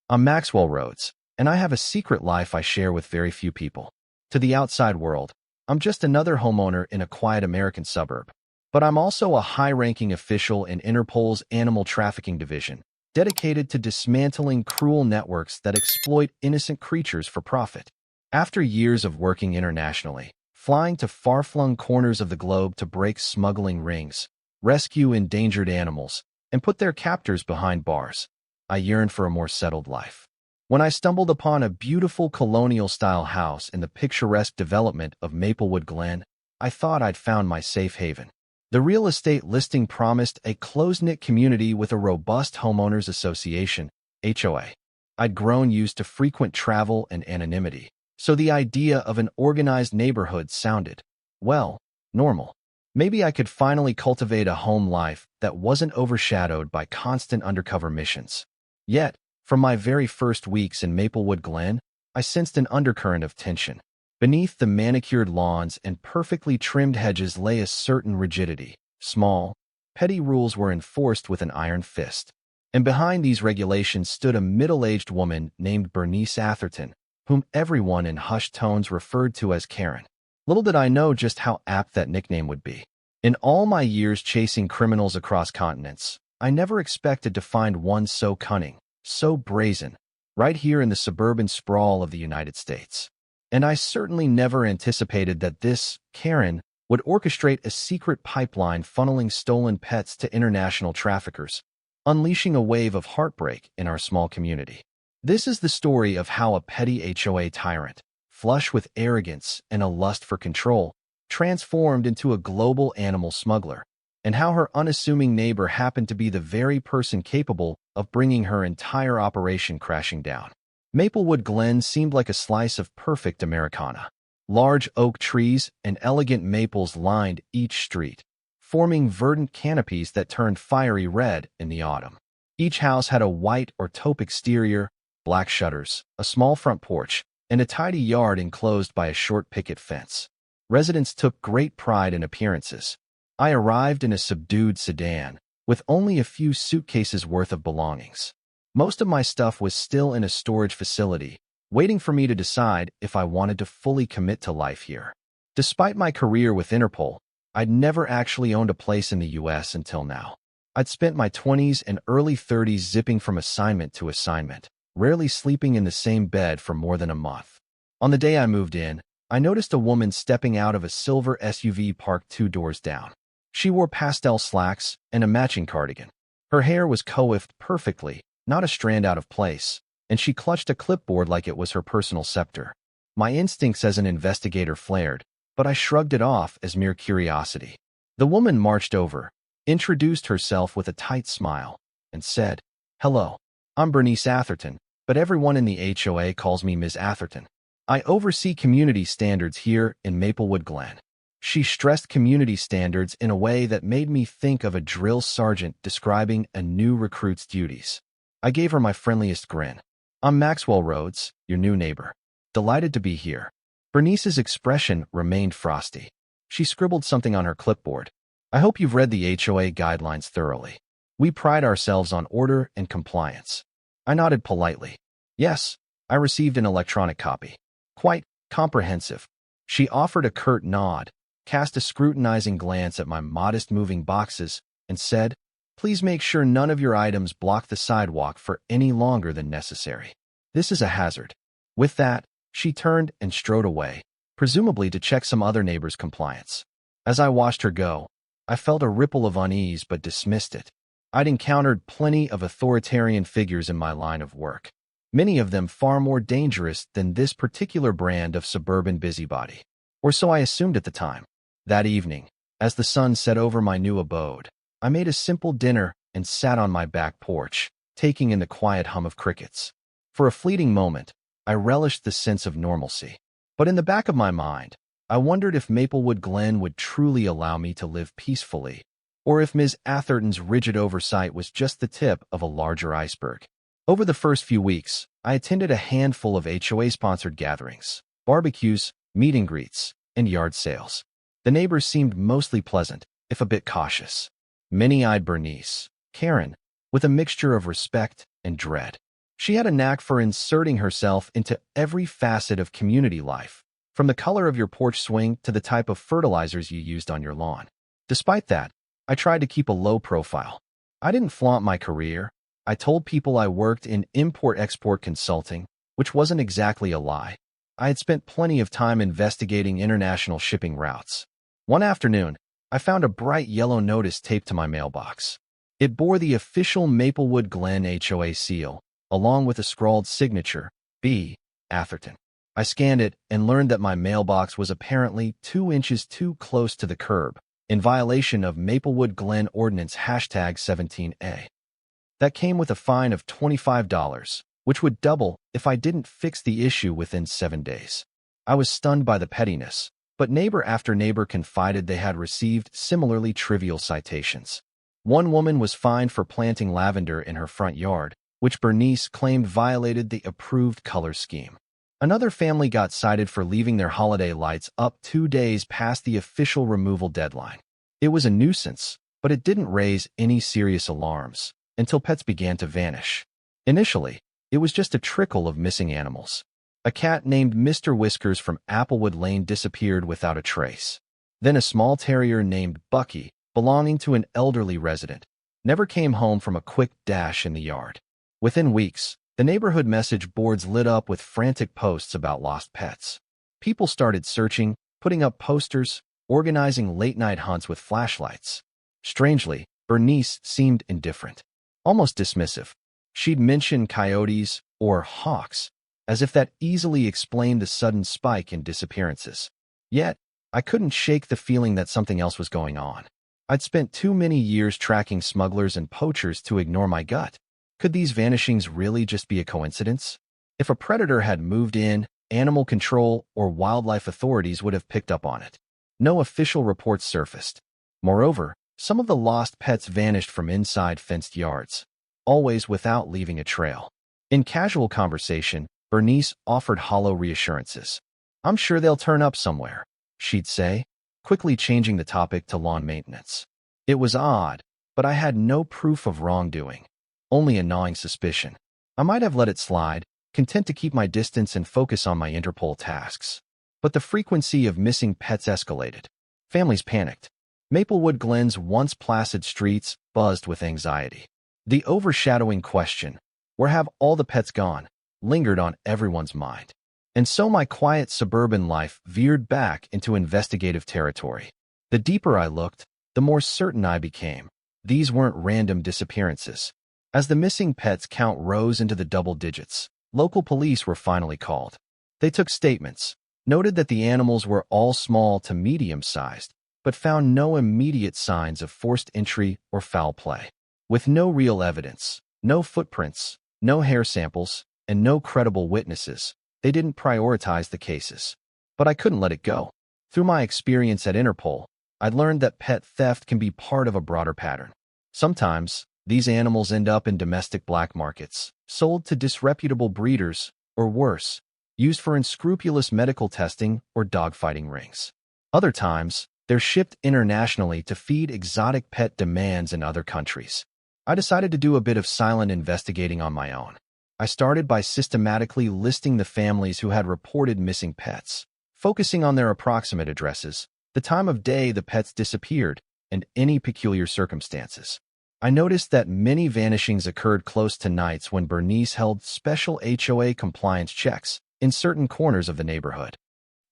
I'm Maxwell Rhodes, and I have a secret life I share with very few people. To the outside world, I'm just another homeowner in a quiet American suburb. But I'm also a high-ranking official in Interpol's animal trafficking division, dedicated to dismantling cruel networks that exploit innocent creatures for profit. After years of working internationally, flying to far-flung corners of the globe to break smuggling rings, rescue endangered animals, and put their captors behind bars, I yearned for a more settled life. When I stumbled upon a beautiful colonial-style house in the picturesque development of Maplewood Glen, I thought I'd found my safe haven. The real estate listing promised a close-knit community with a robust homeowners association, HOA. I'd grown used to frequent travel and anonymity, so the idea of an organized neighborhood sounded, well, normal. Maybe I could finally cultivate a home life that wasn't overshadowed by constant undercover missions. Yet, from my very first weeks in Maplewood Glen, I sensed an undercurrent of tension. Beneath the manicured lawns and perfectly trimmed hedges lay a certain rigidity. Small, petty rules were enforced with an iron fist. And behind these regulations stood a middle-aged woman named Bernice Atherton, whom everyone in hushed tones referred to as Karen. Little did I know just how apt that nickname would be. In all my years chasing criminals across continents, I never expected to find one so cunning, so brazen, right here in the suburban sprawl of the United States. And I certainly never anticipated that this, Karen, would orchestrate a secret pipeline funneling stolen pets to international traffickers, unleashing a wave of heartbreak in our small community. This is the story of how a petty HOA tyrant, flush with arrogance and a lust for control, transformed into a global animal smuggler, and how her unassuming neighbor happened to be the very person capable of bringing her entire operation crashing down. Maplewood Glen seemed like a slice of perfect Americana. Large oak trees and elegant maples lined each street, forming verdant canopies that turned fiery red in the autumn. Each house had a white or taupe exterior, black shutters, a small front porch, and a tidy yard enclosed by a short picket fence. Residents took great pride in appearances. I arrived in a subdued sedan, with only a few suitcases worth of belongings. Most of my stuff was still in a storage facility, waiting for me to decide if I wanted to fully commit to life here. Despite my career with Interpol, I'd never actually owned a place in the US until now. I'd spent my 20s and early 30s zipping from assignment to assignment, rarely sleeping in the same bed for more than a month. On the day I moved in, I noticed a woman stepping out of a silver SUV parked 2 doors down. She wore pastel slacks and a matching cardigan. Her hair was coiffed perfectly, not a strand out of place, and she clutched a clipboard like it was her personal scepter. My instincts as an investigator flared, but I shrugged it off as mere curiosity. The woman marched over, introduced herself with a tight smile, and said, "Hello, I'm Bernice Atherton, but everyone in the HOA calls me Ms. Atherton. I oversee community standards here in Maplewood Glen." She stressed community standards in a way that made me think of a drill sergeant describing a new recruit's duties. I gave her my friendliest grin. "I'm Maxwell Rhodes, your new neighbor. Delighted to be here." Bernice's expression remained frosty. She scribbled something on her clipboard. "I hope you've read the HOA guidelines thoroughly. We pride ourselves on order and compliance." I nodded politely. "Yes, I received an electronic copy. Quite comprehensive." She offered a curt nod, cast a scrutinizing glance at my modest moving boxes, and said, "Please make sure none of your items block the sidewalk for any longer than necessary. This is a hazard." With that, she turned and strode away, presumably to check some other neighbor's compliance. As I watched her go, I felt a ripple of unease but dismissed it. I'd encountered plenty of authoritarian figures in my line of work, many of them far more dangerous than this particular brand of suburban busybody. Or so I assumed at the time. That evening, as the sun set over my new abode, I made a simple dinner and sat on my back porch, taking in the quiet hum of crickets. For a fleeting moment, I relished the sense of normalcy. But in the back of my mind, I wondered if Maplewood Glen would truly allow me to live peacefully, or if Ms. Atherton's rigid oversight was just the tip of a larger iceberg. Over the first few weeks, I attended a handful of HOA-sponsored gatherings, barbecues, meet and greets, and yard sales. The neighbors seemed mostly pleasant, if a bit cautious. Many eyed Bernice, Karen, with a mixture of respect and dread. She had a knack for inserting herself into every facet of community life, from the color of your porch swing to the type of fertilizers you used on your lawn. Despite that, I tried to keep a low profile. I didn't flaunt my career. I told people I worked in import-export consulting, which wasn't exactly a lie. I had spent plenty of time investigating international shipping routes. One afternoon, I found a bright yellow notice taped to my mailbox. It bore the official Maplewood Glen HOA seal, along with a scrawled signature, B. Atherton. I scanned it and learned that my mailbox was apparently 2 inches too close to the curb, in violation of Maplewood Glen Ordinance #17A. That came with a fine of $25, which would double if I didn't fix the issue within 7 days. I was stunned by the pettiness, but neighbor after neighbor confided they had received similarly trivial citations. One woman was fined for planting lavender in her front yard, which Bernice claimed violated the approved color scheme. Another family got cited for leaving their holiday lights up 2 days past the official removal deadline. It was a nuisance, but it didn't raise any serious alarms until pets began to vanish. Initially, it was just a trickle of missing animals. A cat named Mr. Whiskers from Applewood Lane disappeared without a trace. Then a small terrier named Bucky, belonging to an elderly resident, never came home from a quick dash in the yard. Within weeks, the neighborhood message boards lit up with frantic posts about lost pets. People started searching, putting up posters, organizing late-night hunts with flashlights. Strangely, Bernice seemed indifferent, almost dismissive. She'd mention coyotes or hawks, as if that easily explained the sudden spike in disappearances. Yet, I couldn't shake the feeling that something else was going on. I'd spent too many years tracking smugglers and poachers to ignore my gut. Could these vanishings really just be a coincidence? If a predator had moved in, animal control or wildlife authorities would have picked up on it. No official reports surfaced. Moreover, some of the lost pets vanished from inside fenced yards, always without leaving a trail. In casual conversation, Bernice offered hollow reassurances. "I'm sure they'll turn up somewhere," she'd say, quickly changing the topic to lawn maintenance. It was odd, but I had no proof of wrongdoing, only a gnawing suspicion. I might have let it slide, content to keep my distance and focus on my Interpol tasks. But the frequency of missing pets escalated. Families panicked. Maplewood Glen's once placid streets buzzed with anxiety. The overshadowing question, "Where have all the pets gone?" lingered on everyone's mind. And so my quiet suburban life veered back into investigative territory. The deeper I looked, the more certain I became. These weren't random disappearances. As the missing pets count rose into the double digits, local police were finally called. They took statements, noted that the animals were all small to medium-sized, but found no immediate signs of forced entry or foul play. With no real evidence, no footprints, no hair samples, and no credible witnesses, they didn't prioritize the cases. But I couldn't let it go. Through my experience at Interpol, I'd learned that pet theft can be part of a broader pattern. Sometimes, these animals end up in domestic black markets, sold to disreputable breeders, or worse, used for unscrupulous medical testing or dogfighting rings. Other times, they're shipped internationally to feed exotic pet demands in other countries. I decided to do a bit of silent investigating on my own. I started by systematically listing the families who had reported missing pets, focusing on their approximate addresses, the time of day the pets disappeared, and any peculiar circumstances. I noticed that many vanishings occurred close to nights when Bernice held special HOA compliance checks in certain corners of the neighborhood.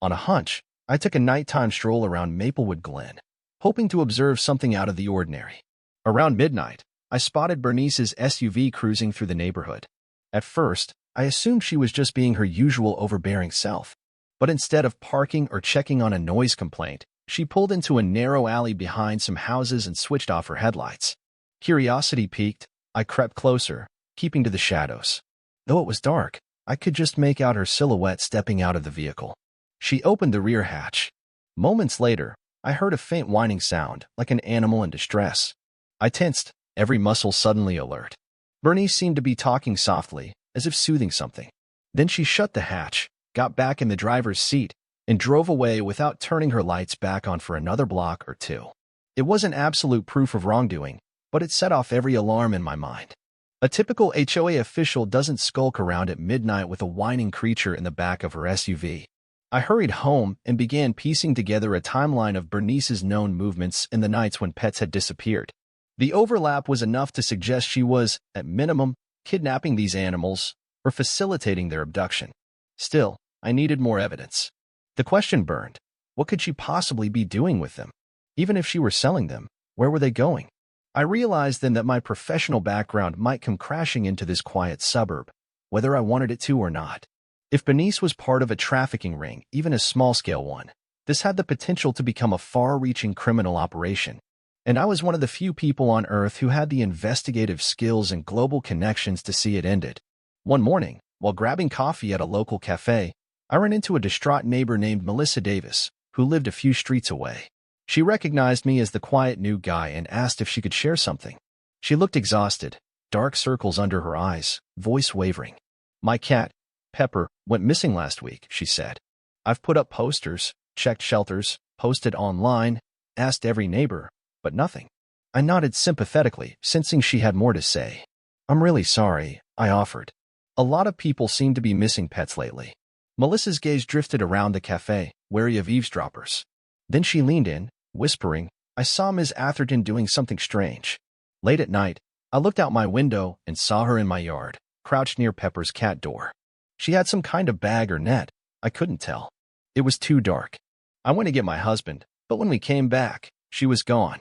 On a hunch, I took a nighttime stroll around Maplewood Glen, hoping to observe something out of the ordinary. Around midnight, I spotted Bernice's SUV cruising through the neighborhood. At first, I assumed she was just being her usual overbearing self. But instead of parking or checking on a noise complaint, she pulled into a narrow alley behind some houses and switched off her headlights. Curiosity piqued, I crept closer, keeping to the shadows. Though it was dark, I could just make out her silhouette stepping out of the vehicle. She opened the rear hatch. Moments later, I heard a faint whining sound, like an animal in distress. I tensed, every muscle suddenly alert. Bernice seemed to be talking softly, as if soothing something. Then she shut the hatch, got back in the driver's seat, and drove away without turning her lights back on for another block or two. It wasn't absolute proof of wrongdoing, but it set off every alarm in my mind. A typical HOA official doesn't skulk around at midnight with a whining creature in the back of her SUV. I hurried home and began piecing together a timeline of Bernice's known movements in the nights when pets had disappeared. The overlap was enough to suggest she was, at minimum, kidnapping these animals or facilitating their abduction. Still, I needed more evidence. The question burned. What could she possibly be doing with them? Even if she were selling them, where were they going? I realized then that my professional background might come crashing into this quiet suburb, whether I wanted it to or not. If Bernice was part of a trafficking ring, even a small-scale one, this had the potential to become a far-reaching criminal operation. And I was one of the few people on Earth who had the investigative skills and global connections to see it ended. One morning, while grabbing coffee at a local cafe, I ran into a distraught neighbor named Melissa Davis, who lived a few streets away. She recognized me as the quiet new guy and asked if she could share something. She looked exhausted, dark circles under her eyes, voice wavering. "My cat, Pepper, went missing last week," she said. "I've put up posters, checked shelters, posted online, asked every neighbor, but nothing." I nodded sympathetically, sensing she had more to say. "I'm really sorry," I offered. "A lot of people seem to be missing pets lately." Melissa's gaze drifted around the cafe, wary of eavesdroppers. Then she leaned in, whispering, "I saw Ms. Atherton doing something strange. Late at night, I looked out my window and saw her in my yard, crouched near Pepper's cat door. She had some kind of bag or net. I couldn't tell. It was too dark. I went to get my husband, but when we came back, she was gone.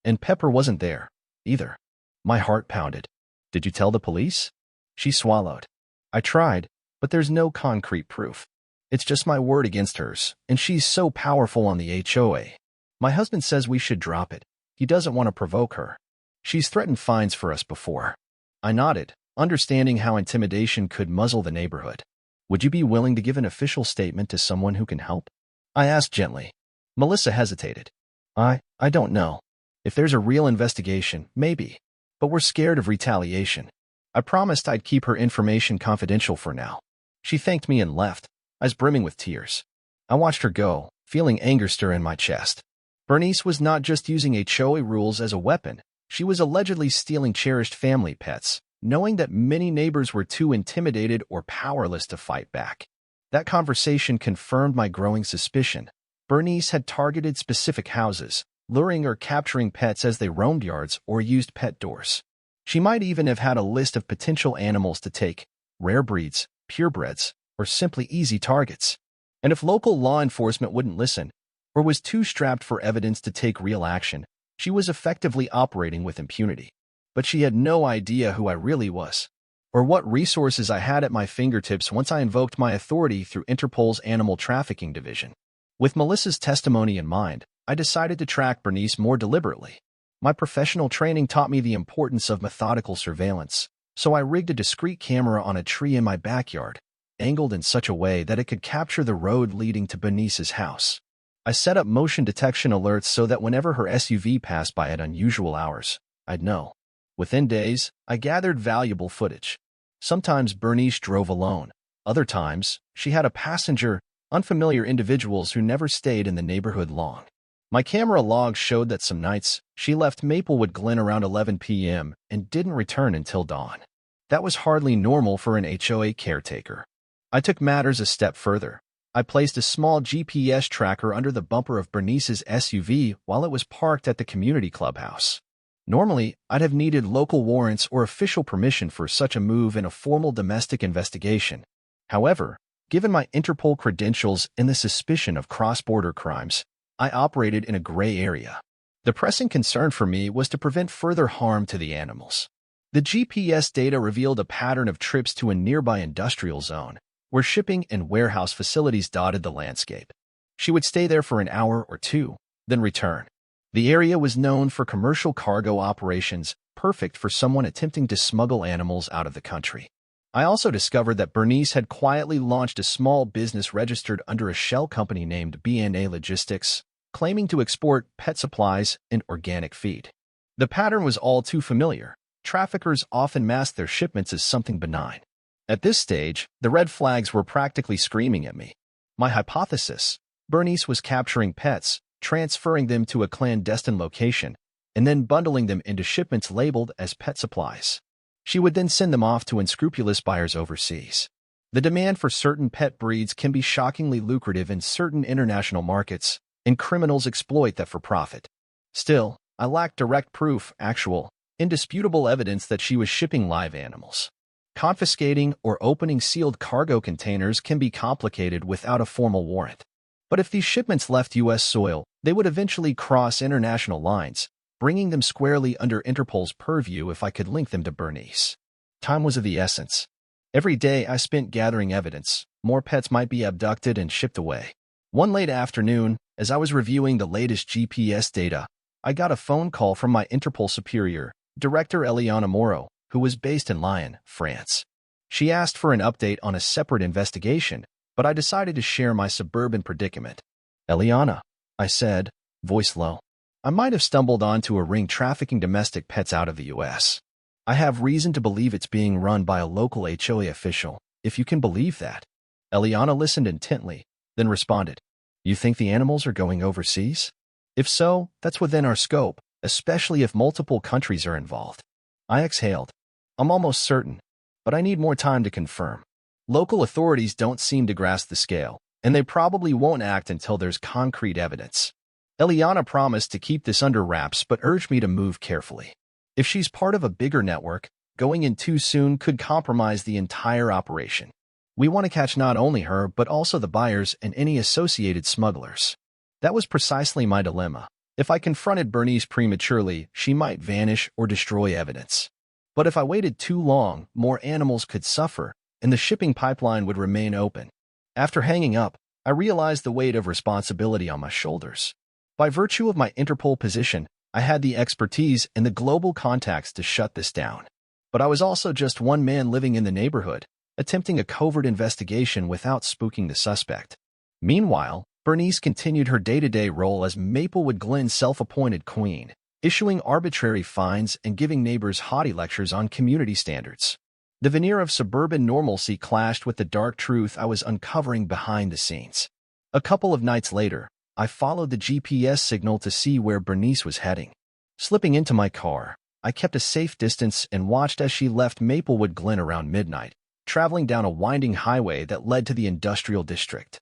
And Pepper wasn't there, either." My heart pounded. "Did you tell the police?" She swallowed. "I tried, but there's no concrete proof. It's just my word against hers, and she's so powerful on the HOA. My husband says we should drop it. He doesn't want to provoke her. She's threatened fines for us before." I nodded, understanding how intimidation could muzzle the neighborhood. "Would you be willing to give an official statement to someone who can help?" I asked gently. Melissa hesitated. I don't know. If there's a real investigation, maybe. But we're scared of retaliation." I promised I'd keep her information confidential for now. She thanked me and left, eyes brimming with tears. I watched her go, feeling anger stir in my chest. Bernice was not just using HOA rules as a weapon. She was allegedly stealing cherished family pets, knowing that many neighbors were too intimidated or powerless to fight back. That conversation confirmed my growing suspicion. Bernice had targeted specific houses, luring or capturing pets as they roamed yards or used pet doors. She might even have had a list of potential animals to take, rare breeds, purebreds, or simply easy targets. And if local law enforcement wouldn't listen, or was too strapped for evidence to take real action, she was effectively operating with impunity. But she had no idea who I really was, or what resources I had at my fingertips once I invoked my authority through Interpol's Animal Trafficking Division. With Melissa's testimony in mind, I decided to track Bernice more deliberately. My professional training taught me the importance of methodical surveillance, so I rigged a discreet camera on a tree in my backyard, angled in such a way that it could capture the road leading to Bernice's house. I set up motion detection alerts so that whenever her SUV passed by at unusual hours, I'd know. Within days, I gathered valuable footage. Sometimes Bernice drove alone. Other times, she had a passenger, unfamiliar individuals who never stayed in the neighborhood long. My camera logs showed that some nights, she left Maplewood Glen around 11 p.m. and didn't return until dawn. That was hardly normal for an HOA caretaker. I took matters a step further. I placed a small GPS tracker under the bumper of Bernice's SUV while it was parked at the community clubhouse. Normally, I'd have needed local warrants or official permission for such a move in a formal domestic investigation. However, given my Interpol credentials and the suspicion of cross-border crimes, I operated in a gray area. The pressing concern for me was to prevent further harm to the animals. The GPS data revealed a pattern of trips to a nearby industrial zone, where shipping and warehouse facilities dotted the landscape. She would stay there for an hour or two, then return. The area was known for commercial cargo operations, perfect for someone attempting to smuggle animals out of the country. I also discovered that Bernice had quietly launched a small business registered under a shell company named B&A Logistics, claiming to export pet supplies and organic feed. The pattern was all too familiar. Traffickers often masked their shipments as something benign. At this stage, the red flags were practically screaming at me. My hypothesis: Bernice was capturing pets, transferring them to a clandestine location, and then bundling them into shipments labeled as pet supplies. She would then send them off to unscrupulous buyers overseas. The demand for certain pet breeds can be shockingly lucrative in certain international markets, and criminals exploit that for profit. Still, I lacked direct proof, actual, indisputable evidence that she was shipping live animals. Confiscating or opening sealed cargo containers can be complicated without a formal warrant. But if these shipments left U.S. soil, they would eventually cross international lines, bringing them squarely under Interpol's purview if I could link them to Bernice. Time was of the essence. Every day I spent gathering evidence. More pets might be abducted and shipped away. One late afternoon, as I was reviewing the latest GPS data, I got a phone call from my Interpol superior, Director Eliana Moreau, who was based in Lyon, France. She asked for an update on a separate investigation, but I decided to share my suburban predicament. Eliana, I said, voice low. I might have stumbled onto a ring trafficking domestic pets out of the U.S. I have reason to believe it's being run by a local HOA official, if you can believe that. Eliana listened intently, then responded, You think the animals are going overseas? If so, that's within our scope, especially if multiple countries are involved. I exhaled. I'm almost certain, but I need more time to confirm. Local authorities don't seem to grasp the scale, and they probably won't act until there's concrete evidence. Eliana promised to keep this under wraps but urged me to move carefully. If she's part of a bigger network, going in too soon could compromise the entire operation. We want to catch not only her but also the buyers and any associated smugglers. That was precisely my dilemma. If I confronted Bernice prematurely, she might vanish or destroy evidence. But if I waited too long, more animals could suffer, and the shipping pipeline would remain open. After hanging up, I realized the weight of responsibility on my shoulders. By virtue of my Interpol position, I had the expertise and the global contacts to shut this down. But I was also just one man living in the neighborhood, attempting a covert investigation without spooking the suspect. Meanwhile, Bernice continued her day-to-day role as Maplewood Glen's self-appointed queen, issuing arbitrary fines and giving neighbors haughty lectures on community standards. The veneer of suburban normalcy clashed with the dark truth I was uncovering behind the scenes. A couple of nights later, I followed the GPS signal to see where Bernice was heading. Slipping into my car, I kept a safe distance and watched as she left Maplewood Glen around midnight, traveling down a winding highway that led to the industrial district.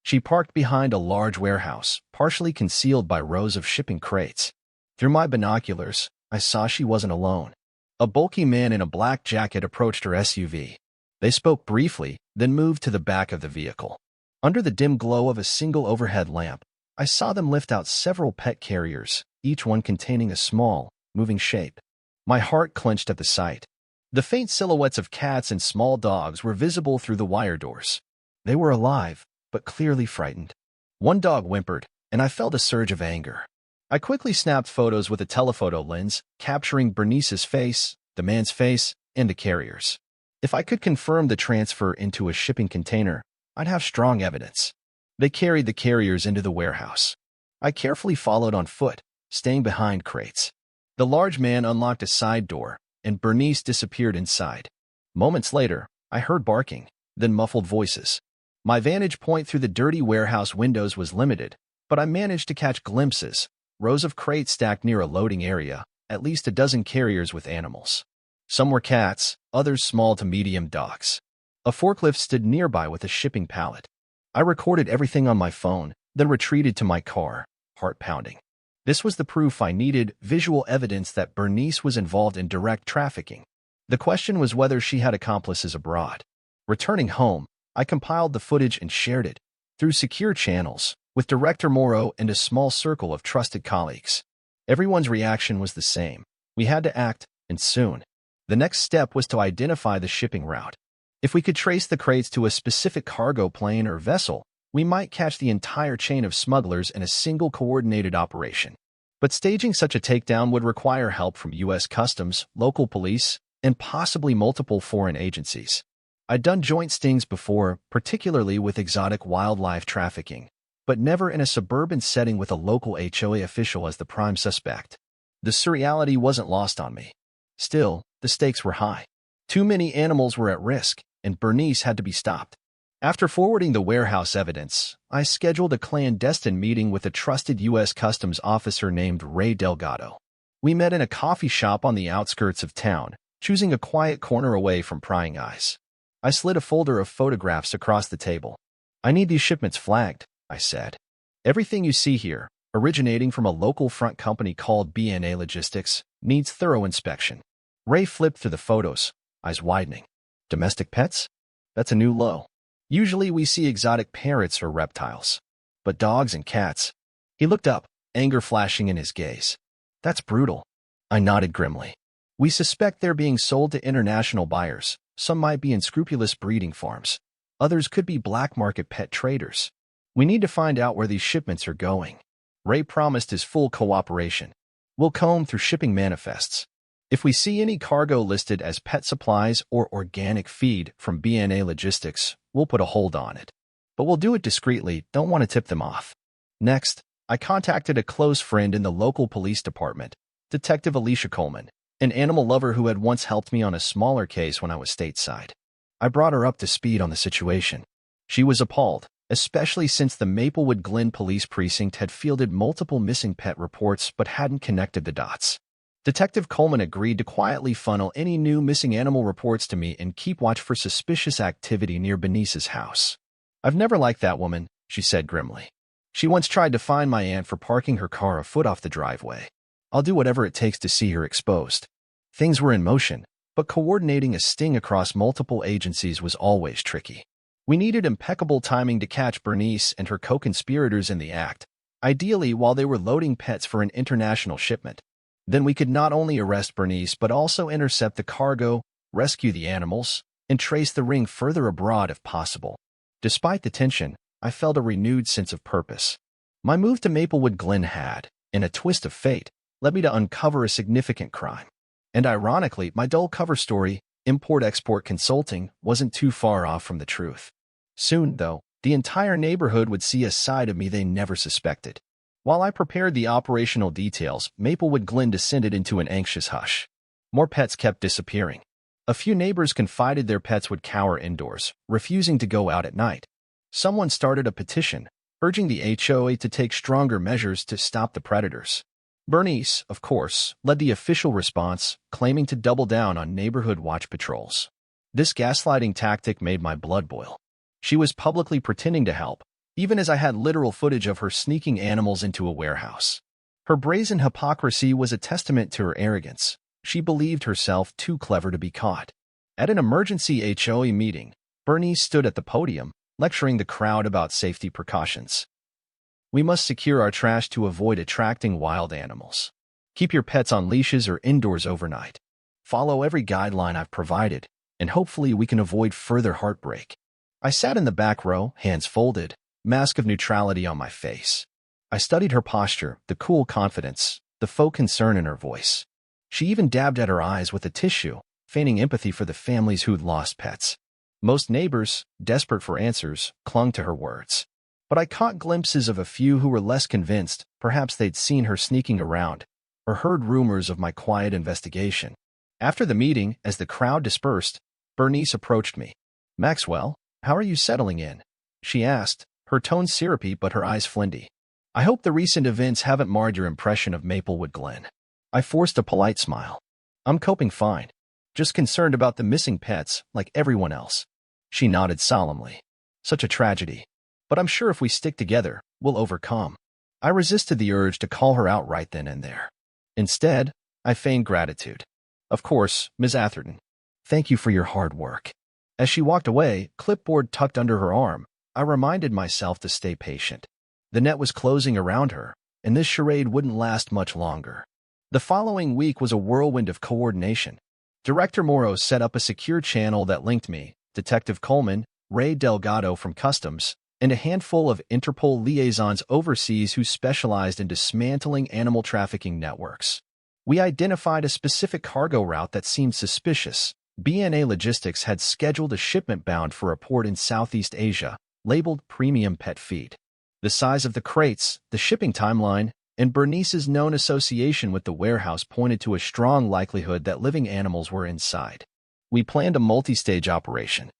She parked behind a large warehouse, partially concealed by rows of shipping crates. Through my binoculars, I saw she wasn't alone. A bulky man in a black jacket approached her SUV. They spoke briefly, then moved to the back of the vehicle. Under the dim glow of a single overhead lamp, I saw them lift out several pet carriers, each one containing a small, moving shape. My heart clenched at the sight. The faint silhouettes of cats and small dogs were visible through the wire doors. They were alive, but clearly frightened. One dog whimpered, and I felt a surge of anger. I quickly snapped photos with a telephoto lens, capturing Bernice's face, the man's face, and the carriers. If I could confirm the transfer into a shipping container, I'd have strong evidence. They carried the carriers into the warehouse. I carefully followed on foot, staying behind crates. The large man unlocked a side door, and Bernice disappeared inside. Moments later, I heard barking, then muffled voices. My vantage point through the dirty warehouse windows was limited, but I managed to catch glimpses, rows of crates stacked near a loading area, at least a dozen carriers with animals. Some were cats, others small to medium dogs. A forklift stood nearby with a shipping pallet. I recorded everything on my phone, then retreated to my car, heart pounding. This was the proof I needed, visual evidence that Bernice was involved in direct trafficking. The question was whether she had accomplices abroad. Returning home, I compiled the footage and shared it, through secure channels, with Director Moreau and a small circle of trusted colleagues. Everyone's reaction was the same. We had to act, and soon. The next step was to identify the shipping route. If we could trace the crates to a specific cargo plane or vessel, we might catch the entire chain of smugglers in a single coordinated operation. But staging such a takedown would require help from U.S. Customs, local police, and possibly multiple foreign agencies. I'd done joint stings before, particularly with exotic wildlife trafficking, but never in a suburban setting with a local HOA official as the prime suspect. The surreality wasn't lost on me. Still, the stakes were high. Too many animals were at risk, and Bernice had to be stopped. After forwarding the warehouse evidence, I scheduled a clandestine meeting with a trusted U.S. Customs officer named Ray Delgado. We met in a coffee shop on the outskirts of town, choosing a quiet corner away from prying eyes. I slid a folder of photographs across the table. I need these shipments flagged, I said. Everything you see here, originating from a local front company called BNA Logistics, needs thorough inspection. Ray flipped through the photos, eyes widening. Domestic pets? That's a new low. Usually we see exotic parrots or reptiles. But dogs and cats. He looked up, anger flashing in his gaze. That's brutal. I nodded grimly. We suspect they're being sold to international buyers. Some might be unscrupulous breeding farms. Others could be black market pet traders. We need to find out where these shipments are going. Ray promised his full cooperation. We'll comb through shipping manifests. If we see any cargo listed as pet supplies or organic feed from BNA Logistics, we'll put a hold on it. But we'll do it discreetly, don't want to tip them off. Next, I contacted a close friend in the local police department, Detective Alicia Coleman, an animal lover who had once helped me on a smaller case when I was stateside. I brought her up to speed on the situation. She was appalled, especially since the Maplewood Glen Police Precinct had fielded multiple missing pet reports but hadn't connected the dots. Detective Coleman agreed to quietly funnel any new missing animal reports to me and keep watch for suspicious activity near Bernice's house. I've never liked that woman, she said grimly. She once tried to fine my aunt for parking her car a foot off the driveway. I'll do whatever it takes to see her exposed. Things were in motion, but coordinating a sting across multiple agencies was always tricky. We needed impeccable timing to catch Bernice and her co-conspirators in the act, ideally while they were loading pets for an international shipment. Then we could not only arrest Bernice but also intercept the cargo, rescue the animals, and trace the ring further abroad if possible. Despite the tension, I felt a renewed sense of purpose. My move to Maplewood Glen had, in a twist of fate, led me to uncover a significant crime. And ironically, my dull cover story, Import-Export Consulting, wasn't too far off from the truth. Soon, though, the entire neighborhood would see a side of me they never suspected. While I prepared the operational details, Maplewood Glen descended into an anxious hush. More pets kept disappearing. A few neighbors confided their pets would cower indoors, refusing to go out at night. Someone started a petition, urging the HOA to take stronger measures to stop the predators. Bernice, of course, led the official response, claiming to double down on neighborhood watch patrols. This gaslighting tactic made my blood boil. She was publicly pretending to help, even as I had literal footage of her sneaking animals into a warehouse. Her brazen hypocrisy was a testament to her arrogance. She believed herself too clever to be caught. At an emergency HOA meeting, Bernice stood at the podium, lecturing the crowd about safety precautions. We must secure our trash to avoid attracting wild animals. Keep your pets on leashes or indoors overnight. Follow every guideline I've provided, and hopefully we can avoid further heartbreak. I sat in the back row, hands folded, mask of neutrality on my face. I studied her posture, the cool confidence, the faux concern in her voice. She even dabbed at her eyes with a tissue, feigning empathy for the families who'd lost pets. Most neighbors, desperate for answers, clung to her words. But I caught glimpses of a few who were less convinced. Perhaps they'd seen her sneaking around, or heard rumors of my quiet investigation. After the meeting, as the crowd dispersed, Bernice approached me. "Maxwell, how are you settling in?" she asked, her tone syrupy but her eyes flinty. "I hope the recent events haven't marred your impression of Maplewood Glen." I forced a polite smile. "I'm coping fine. Just concerned about the missing pets, like everyone else." She nodded solemnly. "Such a tragedy. But I'm sure if we stick together, we'll overcome." I resisted the urge to call her out right then and there. Instead, I feigned gratitude. "Of course, Ms. Atherton. Thank you for your hard work." As she walked away, clipboard tucked under her arm, I reminded myself to stay patient. The net was closing around her, and this charade wouldn't last much longer. The following week was a whirlwind of coordination. Director Morrow set up a secure channel that linked me, Detective Coleman, Ray Delgado from Customs, and a handful of Interpol liaisons overseas who specialized in dismantling animal trafficking networks. We identified a specific cargo route that seemed suspicious. BNA Logistics had scheduled a shipment bound for a port in Southeast Asia, labeled premium pet feed. The size of the crates, the shipping timeline, and Bernice's known association with the warehouse pointed to a strong likelihood that living animals were inside. We planned a multi-stage operation.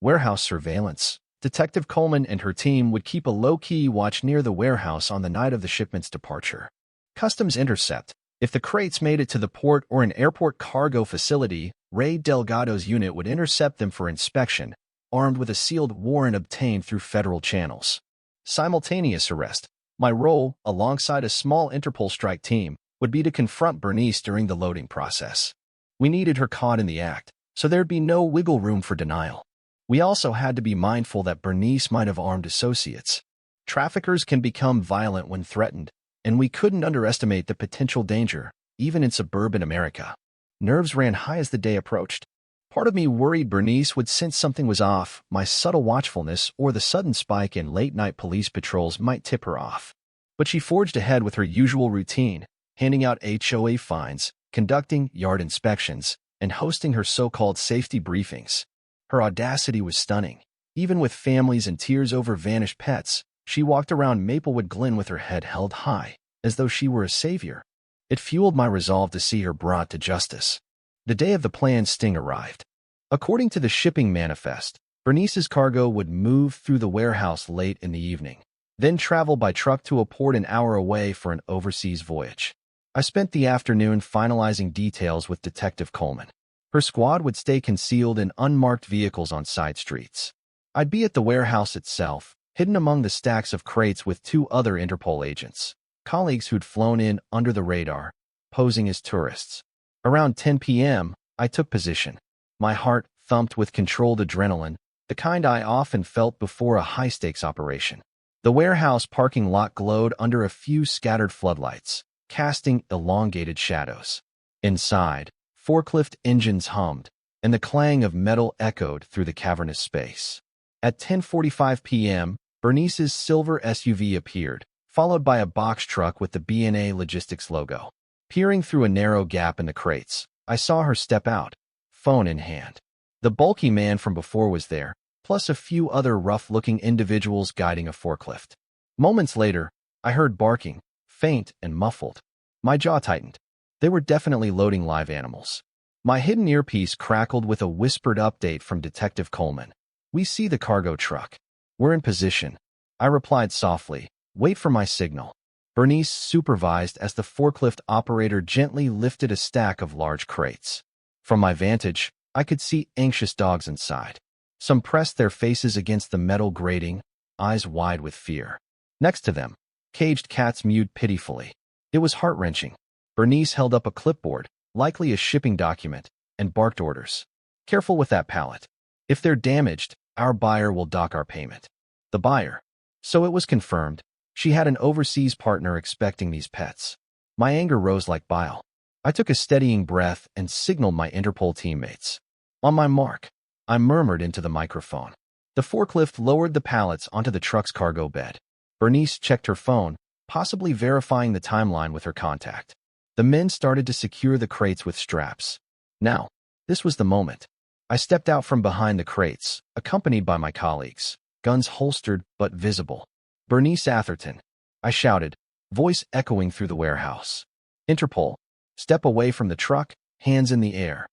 Warehouse surveillance. Detective Coleman and her team would keep a low-key watch near the warehouse on the night of the shipment's departure. Customs intercept. If the crates made it to the port or an airport cargo facility, Ray Delgado's unit would intercept them for inspection, armed with a sealed warrant obtained through federal channels. Simultaneous arrest. My role, alongside a small Interpol strike team, would be to confront Bernice during the loading process. We needed her caught in the act, so there'd be no wiggle room for denial. We also had to be mindful that Bernice might have armed associates. Traffickers can become violent when threatened, and we couldn't underestimate the potential danger, even in suburban America. Nerves ran high as the day approached. Part of me worried Bernice would sense something was off, my subtle watchfulness or the sudden spike in late-night police patrols might tip her off. But she forged ahead with her usual routine, handing out HOA fines, conducting yard inspections, and hosting her so-called safety briefings. Her audacity was stunning. Even with families in tears over vanished pets, she walked around Maplewood Glen with her head held high, as though she were a savior. It fueled my resolve to see her brought to justice. The day of the planned sting arrived. According to the shipping manifest, Bernice's cargo would move through the warehouse late in the evening, then travel by truck to a port an hour away for an overseas voyage. I spent the afternoon finalizing details with Detective Coleman. Her squad would stay concealed in unmarked vehicles on side streets. I'd be at the warehouse itself, hidden among the stacks of crates with two other Interpol agents, colleagues who'd flown in under the radar, posing as tourists. Around 10 p.m., I took position. My heart thumped with controlled adrenaline, the kind I often felt before a high-stakes operation. The warehouse parking lot glowed under a few scattered floodlights, casting elongated shadows. Inside, forklift engines hummed, and the clang of metal echoed through the cavernous space. At 10:45 p.m., Bernice's silver SUV appeared, followed by a box truck with the B&A Logistics logo. Peering through a narrow gap in the crates, I saw her step out, phone in hand. The bulky man from before was there, plus a few other rough-looking individuals guiding a forklift. Moments later, I heard barking, faint and muffled. My jaw tightened. They were definitely loading live animals. My hidden earpiece crackled with a whispered update from Detective Coleman. "We see the cargo truck. We're in position." I replied softly, "Wait for my signal." Bernice supervised as the forklift operator gently lifted a stack of large crates. From my vantage, I could see anxious dogs inside. Some pressed their faces against the metal grating, eyes wide with fear. Next to them, caged cats mewed pitifully. It was heart-wrenching. Bernice held up a clipboard, likely a shipping document, and barked orders. "Careful with that pallet. If they're damaged, our buyer will dock our payment." The buyer. So it was confirmed. She had an overseas partner expecting these pets. My anger rose like bile. I took a steadying breath and signaled my Interpol teammates. "On my mark," I murmured into the microphone. The forklift lowered the pallets onto the truck's cargo bed. Bernice checked her phone, possibly verifying the timeline with her contact. The men started to secure the crates with straps. Now, this was the moment. I stepped out from behind the crates, accompanied by my colleagues, guns holstered but visible. "Bernice Atherton," I shouted, voice echoing through the warehouse. "Interpol, step away from the truck, hands in the air."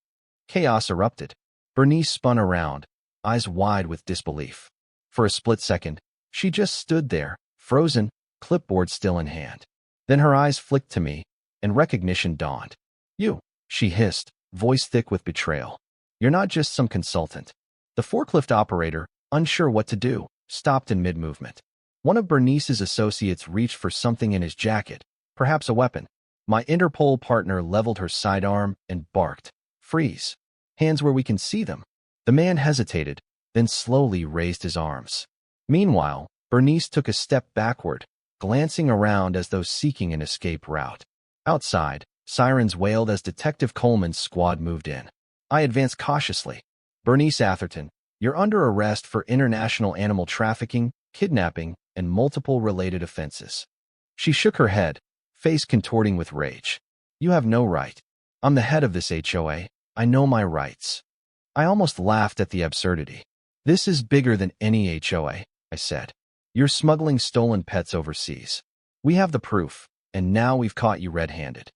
Chaos erupted. Bernice spun around, eyes wide with disbelief. For a split second, she just stood there, frozen, clipboard still in hand. Then her eyes flicked to me, and recognition dawned. "You," she hissed, voice thick with betrayal. "You're not just some consultant." The forklift operator, unsure what to do, stopped in mid-movement. One of Bernice's associates reached for something in his jacket, perhaps a weapon. My Interpol partner leveled her sidearm and barked, "Freeze. Hands where we can see them." The man hesitated, then slowly raised his arms. Meanwhile, Bernice took a step backward, glancing around as though seeking an escape route. Outside, sirens wailed as Detective Coleman's squad moved in. I advanced cautiously. "Bernice Atherton, you're under arrest for international animal trafficking, kidnapping, and multiple related offenses." She shook her head, face contorting with rage. "You have no right. I'm the head of this HOA. I know my rights." I almost laughed at the absurdity. "This is bigger than any HOA, I said. "You're smuggling stolen pets overseas. We have the proof, and now we've caught you red-handed."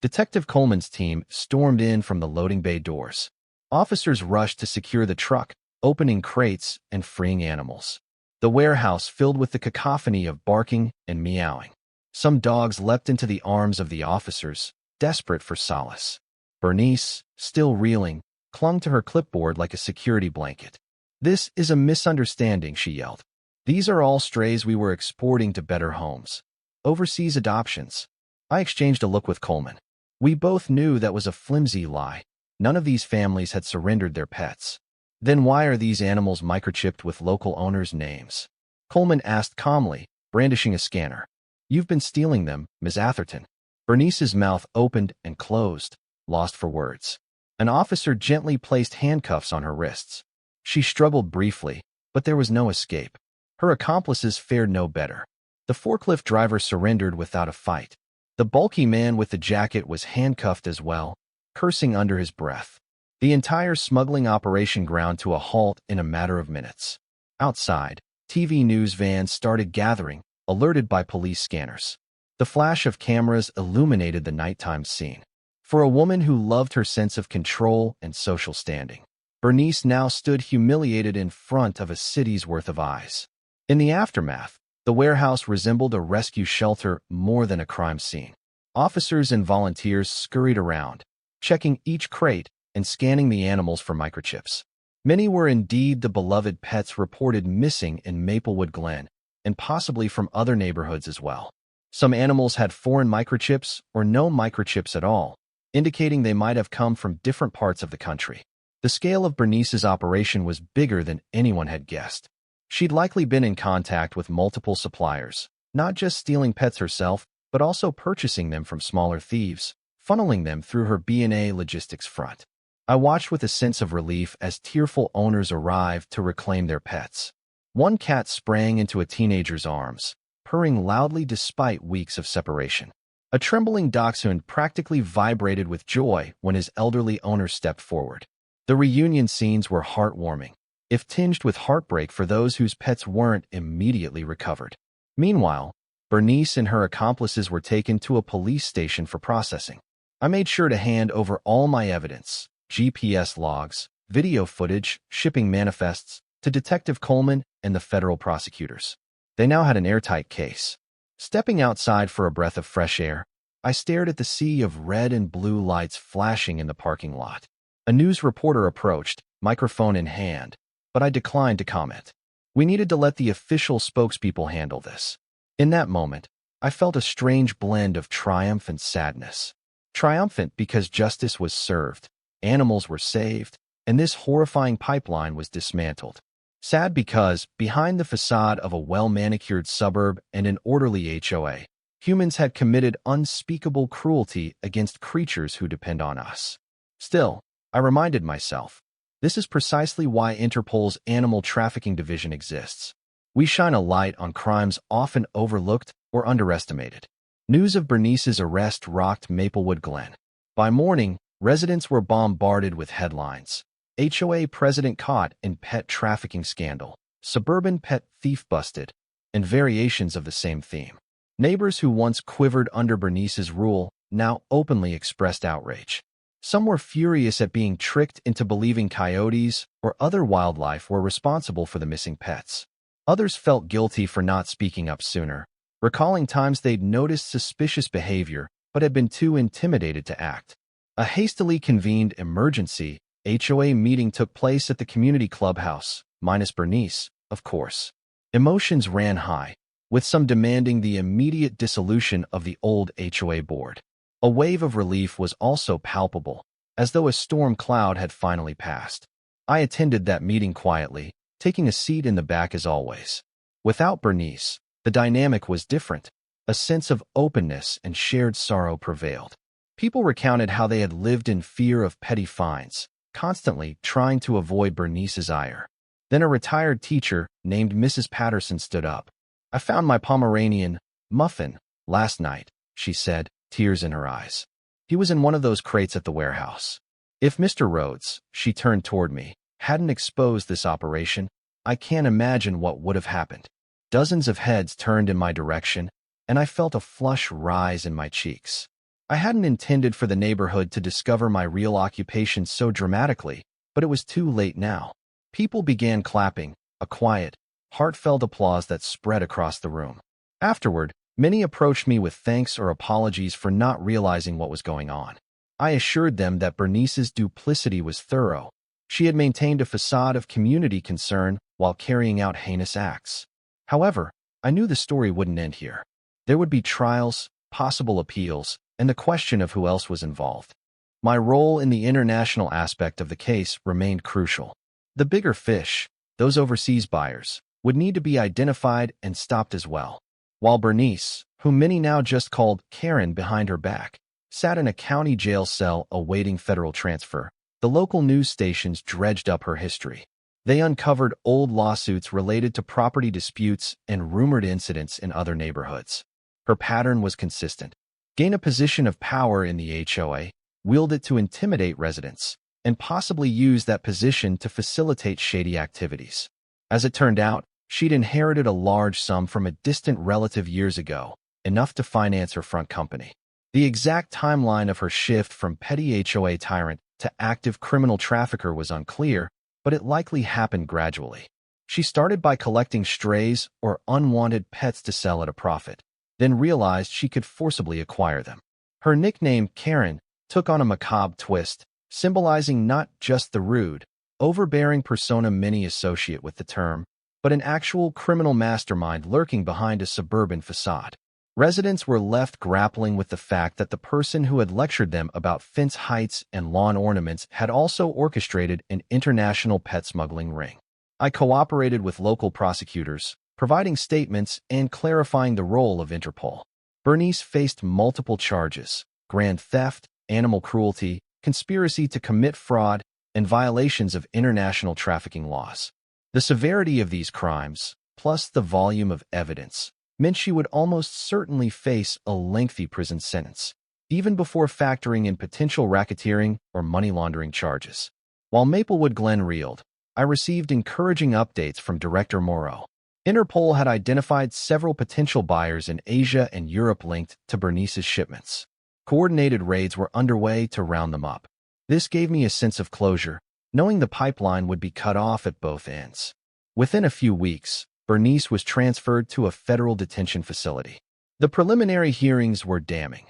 Detective Coleman's team stormed in from the loading bay doors. Officers rushed to secure the truck, opening crates and freeing animals. The warehouse filled with the cacophony of barking and meowing. Some dogs leapt into the arms of the officers, desperate for solace. Bernice, still reeling, clung to her clipboard like a security blanket. "This is a misunderstanding," she yelled. "These are all strays we were exporting to better homes. Overseas adoptions." I exchanged a look with Coleman. We both knew that was a flimsy lie. None of these families had surrendered their pets. "Then why are these animals microchipped with local owners' names?" Coleman asked calmly, brandishing a scanner. "You've been stealing them, Ms. Atherton." Bernice's mouth opened and closed, lost for words. An officer gently placed handcuffs on her wrists. She struggled briefly, but there was no escape. Her accomplices fared no better. The forklift driver surrendered without a fight. The bulky man with the jacket was handcuffed as well, cursing under his breath. The entire smuggling operation ground to a halt in a matter of minutes. Outside, TV news vans started gathering, alerted by police scanners. The flash of cameras illuminated the nighttime scene. For a woman who loved her sense of control and social standing, Bernice now stood humiliated in front of a city's worth of eyes. In the aftermath, the warehouse resembled a rescue shelter more than a crime scene. Officers and volunteers scurried around, checking each crate and scanning the animals for microchips. Many were indeed the beloved pets reported missing in Maplewood Glen, and possibly from other neighborhoods as well. Some animals had foreign microchips or no microchips at all, indicating they might have come from different parts of the country. The scale of Bernice's operation was bigger than anyone had guessed. She'd likely been in contact with multiple suppliers, not just stealing pets herself, but also purchasing them from smaller thieves, funneling them through her B&A logistics front. I watched with a sense of relief as tearful owners arrived to reclaim their pets. One cat sprang into a teenager's arms, purring loudly despite weeks of separation. A trembling dachshund practically vibrated with joy when his elderly owner stepped forward. The reunion scenes were heartwarming, if tinged with heartbreak for those whose pets weren't immediately recovered. Meanwhile, Bernice and her accomplices were taken to a police station for processing. I made sure to hand over all my evidence, GPS logs, video footage, shipping manifests, to Detective Coleman and the federal prosecutors. They now had an airtight case. Stepping outside for a breath of fresh air, I stared at the sea of red and blue lights flashing in the parking lot. A news reporter approached, microphone in hand, but I declined to comment. We needed to let the official spokespeople handle this. In that moment, I felt a strange blend of triumph and sadness. Triumphant because justice was served, animals were saved, and this horrifying pipeline was dismantled. Sad because, behind the facade of a well-manicured suburb and an orderly HOA, humans had committed unspeakable cruelty against creatures who depend on us. Still, I reminded myself, this is precisely why Interpol's Animal Trafficking Division exists. We shine a light on crimes often overlooked or underestimated. News of Bernice's arrest rocked Maplewood Glen. By morning, residents were bombarded with headlines. HOA president caught in pet trafficking scandal, suburban pet thief busted, and variations of the same theme. Neighbors who once quivered under Bernice's rule now openly expressed outrage. Some were furious at being tricked into believing coyotes or other wildlife were responsible for the missing pets. Others felt guilty for not speaking up sooner, recalling times they'd noticed suspicious behavior but had been too intimidated to act. A hastily convened emergency HOA meeting took place at the community clubhouse, minus Bernice, of course. Emotions ran high, with some demanding the immediate dissolution of the old HOA board. A wave of relief was also palpable, as though a storm cloud had finally passed. I attended that meeting quietly, taking a seat in the back as always. Without Bernice, the dynamic was different. A sense of openness and shared sorrow prevailed. People recounted how they had lived in fear of petty fines, constantly trying to avoid Bernice's ire. Then a retired teacher named Mrs. Patterson stood up. "I found my Pomeranian, Muffin, last night," she said, tears in her eyes. "He was in one of those crates at the warehouse. If Mr. Rhodes," she turned toward me, "hadn't exposed this operation, I can't imagine what would have happened." Dozens of heads turned in my direction, and I felt a flush rise in my cheeks. I hadn't intended for the neighborhood to discover my real occupation so dramatically, but it was too late now. People began clapping, a quiet, heartfelt applause that spread across the room. Afterward, Many approached me with thanks or apologies for not realizing what was going on. I assured them that Bernice's duplicity was thorough. She had maintained a facade of community concern while carrying out heinous acts. However, I knew the story wouldn't end here. There would be trials, possible appeals, and the question of who else was involved. My role in the international aspect of the case remained crucial. The bigger fish, those overseas buyers, would need to be identified and stopped as well. While Bernice, whom many now just called Karen behind her back, sat in a county jail cell awaiting federal transfer, the local news stations dredged up her history. They uncovered old lawsuits related to property disputes and rumored incidents in other neighborhoods. Her pattern was consistent. Gain a position of power in the HOA, wield it to intimidate residents, and possibly use that position to facilitate shady activities. As it turned out, she'd inherited a large sum from a distant relative years ago, enough to finance her front company. The exact timeline of her shift from petty HOA tyrant to active criminal trafficker was unclear, but it likely happened gradually. She started by collecting strays or unwanted pets to sell at a profit, then realized she could forcibly acquire them. Her nickname, Karen, took on a macabre twist, symbolizing not just the rude, overbearing persona many associate with the term, but an actual criminal mastermind lurking behind a suburban facade. Residents were left grappling with the fact that the person who had lectured them about fence heights and lawn ornaments had also orchestrated an international pet smuggling ring. I cooperated with local prosecutors, providing statements and clarifying the role of Interpol. Bernice faced multiple charges: grand theft, animal cruelty, conspiracy to commit fraud, and violations of international trafficking laws. The severity of these crimes, plus the volume of evidence, meant she would almost certainly face a lengthy prison sentence, even before factoring in potential racketeering or money laundering charges. While Maplewood Glen reeled, I received encouraging updates from Director Morrow. Interpol had identified several potential buyers in Asia and Europe linked to Bernice's shipments. Coordinated raids were underway to round them up. This gave me a sense of closure, knowing the pipeline would be cut off at both ends. Within a few weeks, Bernice was transferred to a federal detention facility. The preliminary hearings were damning.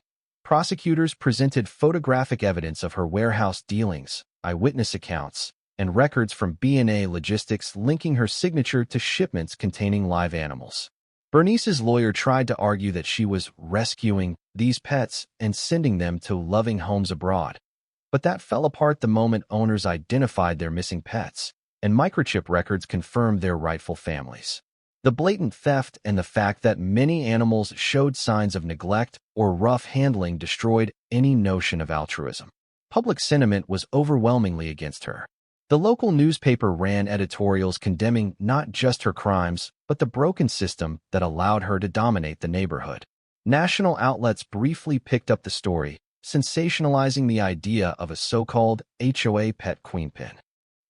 Prosecutors presented photographic evidence of her warehouse dealings, eyewitness accounts, and records from B&A Logistics linking her signature to shipments containing live animals. Bernice's lawyer tried to argue that she was rescuing these pets and sending them to loving homes abroad. But that fell apart the moment owners identified their missing pets, and microchip records confirmed their rightful families. The blatant theft and the fact that many animals showed signs of neglect or rough handling destroyed any notion of altruism. Public sentiment was overwhelmingly against her. The local newspaper ran editorials condemning not just her crimes, but the broken system that allowed her to dominate the neighborhood. National outlets briefly picked up the story, sensationalizing the idea of a so-called HOA pet queenpin.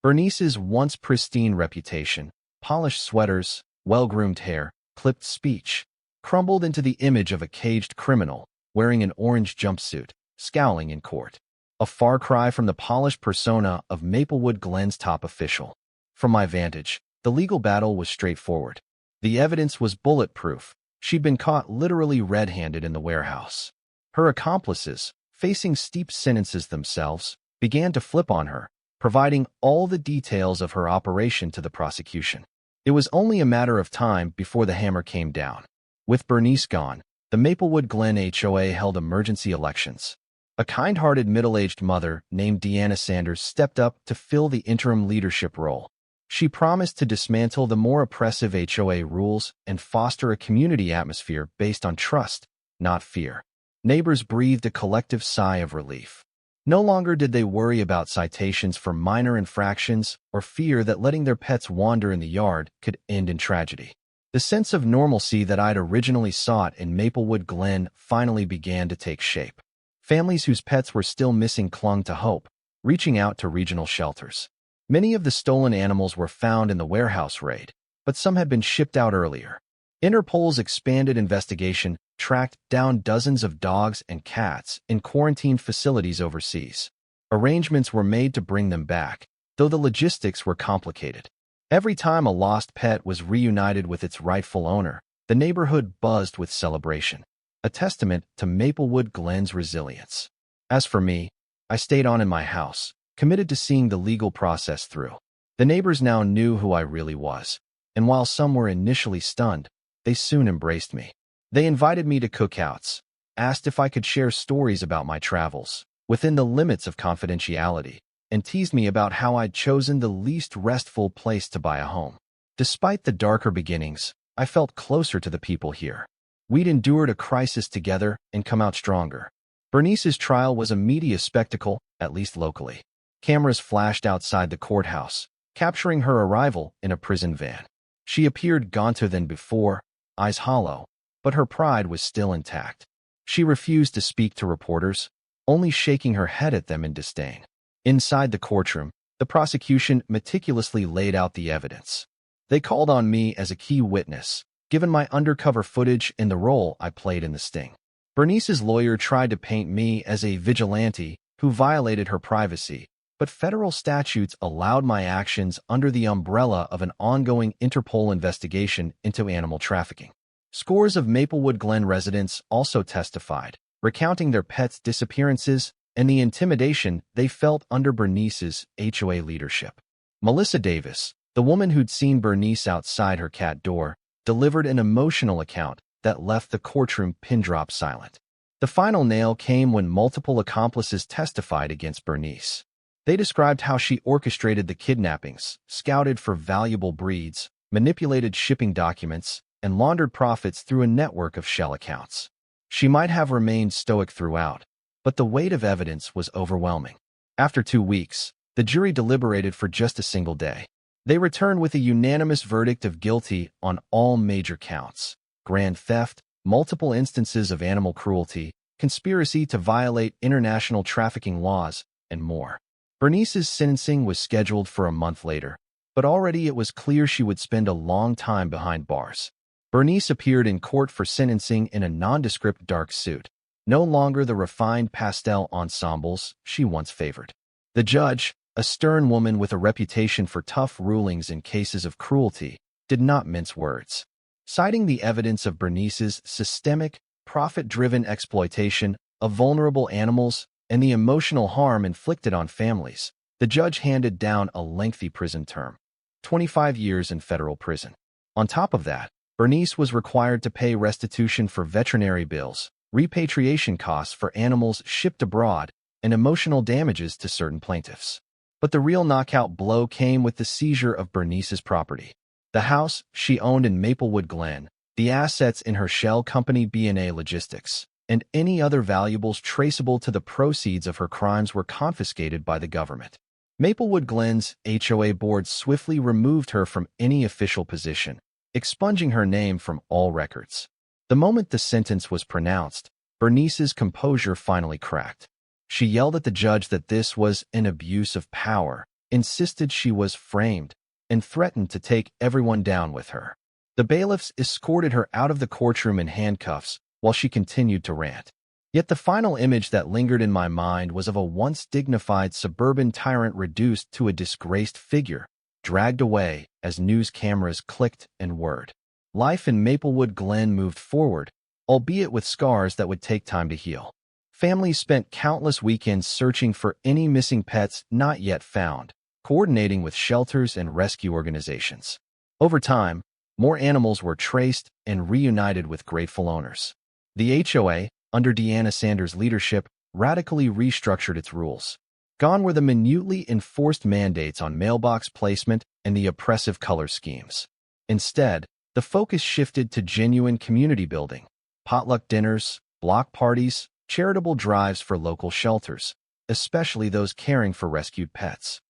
Bernice's once pristine reputation, polished sweaters, well-groomed hair, clipped speech, crumbled into the image of a caged criminal wearing an orange jumpsuit, scowling in court. A far cry from the polished persona of Maplewood Glen's top official. From my vantage, the legal battle was straightforward. The evidence was bulletproof. She'd been caught literally red-handed in the warehouse. Her accomplices, facing steep sentences themselves, began to flip on her, providing all the details of her operation to the prosecution. It was only a matter of time before the hammer came down. With Bernice gone, the Maplewood Glen HOA held emergency elections. A kind-hearted middle-aged mother named Deanna Sanders stepped up to fill the interim leadership role. She promised to dismantle the more oppressive HOA rules and foster a community atmosphere based on trust, not fear. Neighbors breathed a collective sigh of relief. No longer did they worry about citations for minor infractions or fear that letting their pets wander in the yard could end in tragedy. The sense of normalcy that I'd originally sought in Maplewood Glen finally began to take shape. Families whose pets were still missing clung to hope, reaching out to regional shelters. Many of the stolen animals were found in the warehouse raid, but some had been shipped out earlier. Interpol's expanded investigation tracked down dozens of dogs and cats in quarantined facilities overseas. Arrangements were made to bring them back, though the logistics were complicated. Every time a lost pet was reunited with its rightful owner, The neighborhood buzzed with celebration, a testament to Maplewood Glen's resilience. As for me, I stayed on in my house, committed to seeing the legal process through. The neighbors now knew who I really was, and while some were initially stunned, they soon embraced me. They invited me to cookouts, asked if I could share stories about my travels, within the limits of confidentiality, and teased me about how I'd chosen the least restful place to buy a home. Despite the darker beginnings, I felt closer to the people here. We'd endured a crisis together and come out stronger. Bernice's trial was a media spectacle, at least locally. Cameras flashed outside the courthouse, capturing her arrival in a prison van. She appeared gaunter than before, eyes hollow, but her pride was still intact. She refused to speak to reporters, only shaking her head at them in disdain. Inside the courtroom, the prosecution meticulously laid out the evidence. They called on me as a key witness, given my undercover footage and the role I played in the sting. Bernice's lawyer tried to paint me as a vigilante who violated her privacy, but federal statutes allowed my actions under the umbrella of an ongoing Interpol investigation into animal trafficking. Scores of Maplewood Glen residents also testified, recounting their pets' disappearances and the intimidation they felt under Bernice's HOA leadership. Melissa Davis, the woman who'd seen Bernice outside her cat door, delivered an emotional account that left the courtroom pin-drop silent. The final nail came when multiple accomplices testified against Bernice. They described how she orchestrated the kidnappings, scouted for valuable breeds, manipulated shipping documents, and laundered profits through a network of shell accounts. She might have remained stoic throughout, but the weight of evidence was overwhelming. After 2 weeks, the jury deliberated for just a single day. They returned with a unanimous verdict of guilty on all major counts: grand theft, multiple instances of animal cruelty, conspiracy to violate international trafficking laws, and more. Bernice's sentencing was scheduled for a month later, but already it was clear she would spend a long time behind bars. Bernice appeared in court for sentencing in a nondescript dark suit, no longer the refined pastel ensembles she once favored. The judge, a stern woman with a reputation for tough rulings in cases of cruelty, did not mince words. Citing the evidence of Bernice's systemic, profit-driven exploitation of vulnerable animals and the emotional harm inflicted on families, the judge handed down a lengthy prison term: 25 years in federal prison. On top of that, Bernice was required to pay restitution for veterinary bills, repatriation costs for animals shipped abroad, and emotional damages to certain plaintiffs. But the real knockout blow came with the seizure of Bernice's property. The house she owned in Maplewood Glen, the assets in her shell company B&A Logistics, and any other valuables traceable to the proceeds of her crimes were confiscated by the government. Maplewood Glen's HOA board swiftly removed her from any official position, expunging her name from all records. The moment the sentence was pronounced, Bernice's composure finally cracked. She yelled at the judge that this was an abuse of power, insisted she was framed, and threatened to take everyone down with her. The bailiffs escorted her out of the courtroom in handcuffs while she continued to rant. Yet the final image that lingered in my mind was of a once dignified suburban tyrant reduced to a disgraced figure, dragged away as news cameras clicked and whirred. Life in Maplewood Glen moved forward, albeit with scars that would take time to heal. Families spent countless weekends searching for any missing pets not yet found, coordinating with shelters and rescue organizations. Over time, more animals were traced and reunited with grateful owners. The HOA, under Deanna Sanders' leadership, radically restructured its rules. Gone were the minutely enforced mandates on mailbox placement and the oppressive color schemes. Instead, the focus shifted to genuine community building: potluck dinners, block parties, charitable drives for local shelters, especially those caring for rescued pets.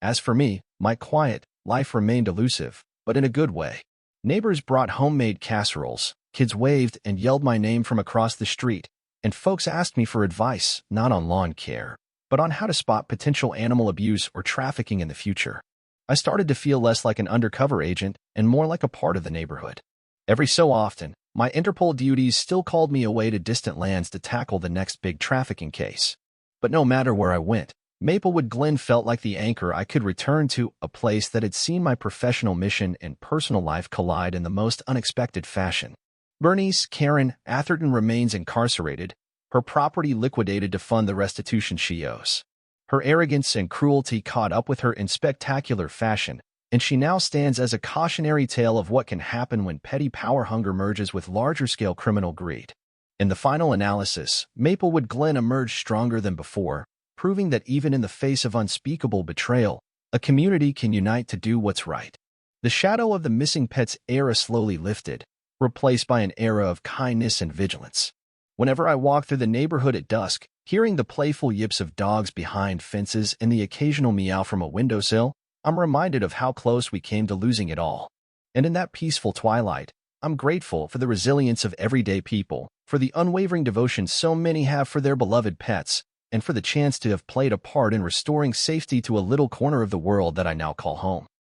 As for me, my quiet life remained elusive, but in a good way. Neighbors brought homemade casseroles, kids waved and yelled my name from across the street, and folks asked me for advice, not on lawn care, but on how to spot potential animal abuse or trafficking in the future. I started to feel less like an undercover agent and more like a part of the neighborhood. Every so often, my Interpol duties still called me away to distant lands to tackle the next big trafficking case. But no matter where I went, Maplewood Glen felt like the anchor I could return to, a place that had seen my professional mission and personal life collide in the most unexpected fashion. Bernice Karen Atherton remains incarcerated, her property liquidated to fund the restitution she owes. Her arrogance and cruelty caught up with her in spectacular fashion, and she now stands as a cautionary tale of what can happen when petty power hunger merges with larger-scale criminal greed. In the final analysis, Maplewood Glen emerged stronger than before, proving that even in the face of unspeakable betrayal, a community can unite to do what's right. The shadow of the missing pets era slowly lifted, replaced by an era of kindness and vigilance. Whenever I walk through the neighborhood at dusk, hearing the playful yips of dogs behind fences and the occasional meow from a windowsill, I'm reminded of how close we came to losing it all. And in that peaceful twilight, I'm grateful for the resilience of everyday people, for the unwavering devotion so many have for their beloved pets, and for the chance to have played a part in restoring safety to a little corner of the world that I now call home.